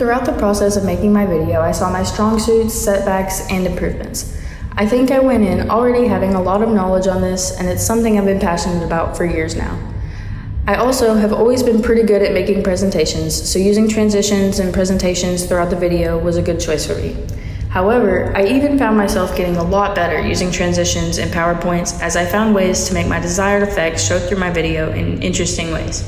Throughout the process of making my video, I saw my strong suits, setbacks, and improvements. I think I went in already having a lot of knowledge on this, and it's something I've been passionate about for years now. I also have always been pretty good at making presentations, so using transitions and presentations throughout the video was a good choice for me. However, I even found myself getting a lot better using transitions and PowerPoints as I found ways to make my desired effects show through my video in interesting ways.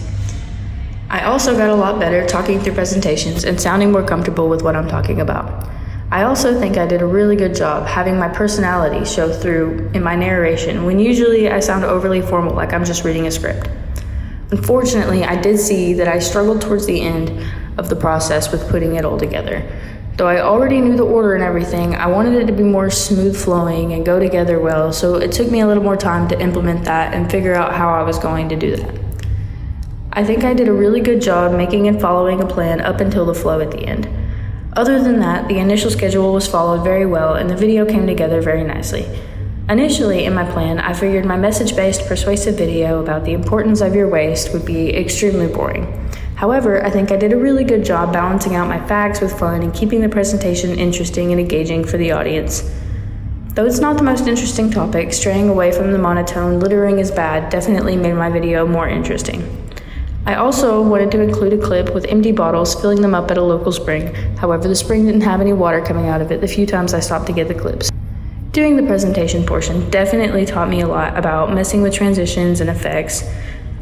I also got a lot better talking through presentations and sounding more comfortable with what I'm talking about. I also think I did a really good job having my personality show through in my narration when usually I sound overly formal like I'm just reading a script. Unfortunately, I did see that I struggled towards the end of the process with putting it all together. Though I already knew the order and everything, I wanted it to be more smooth flowing and go together well, so it took me a little more time to implement that and figure out how I was going to do that. I think I did a really good job making and following a plan up until the flow at the end. Other than that, the initial schedule was followed very well and the video came together very nicely. Initially, in my plan, I figured my message-based persuasive video about the importance of your waist would be extremely boring. However, I think I did a really good job balancing out my facts with fun and keeping the presentation interesting and engaging for the audience. Though it's not the most interesting topic, straying away from the monotone "littering is bad" definitely made my video more interesting. I also wanted to include a clip with empty bottles filling them up at a local spring. However, the spring didn't have any water coming out of it the few times I stopped to get the clips. Doing the presentation portion definitely taught me a lot about messing with transitions and effects.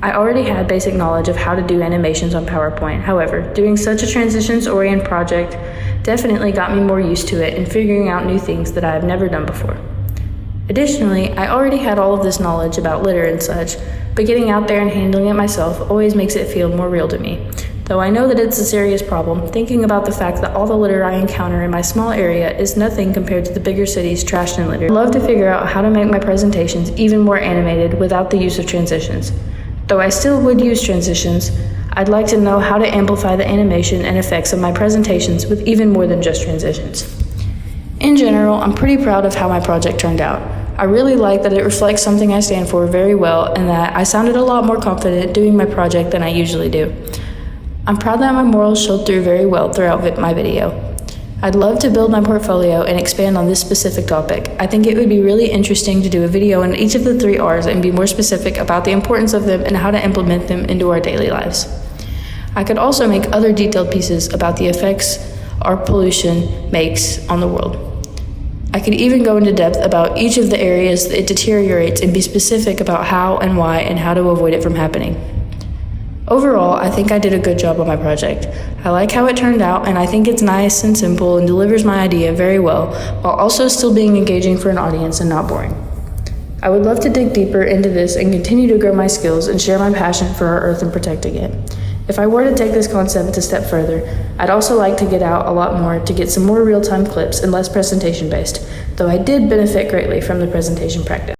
I already had basic knowledge of how to do animations on PowerPoint. However, doing such a transitions-oriented project definitely got me more used to it and figuring out new things that I have never done before. Additionally, I already had all of this knowledge about litter and such, but getting out there and handling it myself always makes it feel more real to me. Though I know that it's a serious problem, thinking about the fact that all the litter I encounter in my small area is nothing compared to the bigger cities trashed and littered. I'd love to figure out how to make my presentations even more animated without the use of transitions. Though I still would use transitions, I'd like to know how to amplify the animation and effects of my presentations with even more than just transitions. In general, I'm pretty proud of how my project turned out. I really like that it reflects something I stand for very well and that I sounded a lot more confident doing my project than I usually do. I'm proud that my morals showed through very well throughout my video. I'd love to build my portfolio and expand on this specific topic. I think it would be really interesting to do a video on each of the 3 R's and be more specific about the importance of them and how to implement them into our daily lives. I could also make other detailed pieces about the effects our pollution makes on the world. I could even go into depth about each of the areas that it deteriorates and be specific about how and why and how to avoid it from happening. Overall, I think I did a good job on my project. I like how it turned out, and I think it's nice and simple and delivers my idea very well, while also still being engaging for an audience and not boring. I would love to dig deeper into this and continue to grow my skills and share my passion for our earth and protecting it. If I were to take this concept a step further, I'd also like to get out a lot more to get some more real-time clips and less presentation-based, though I did benefit greatly from the presentation practice.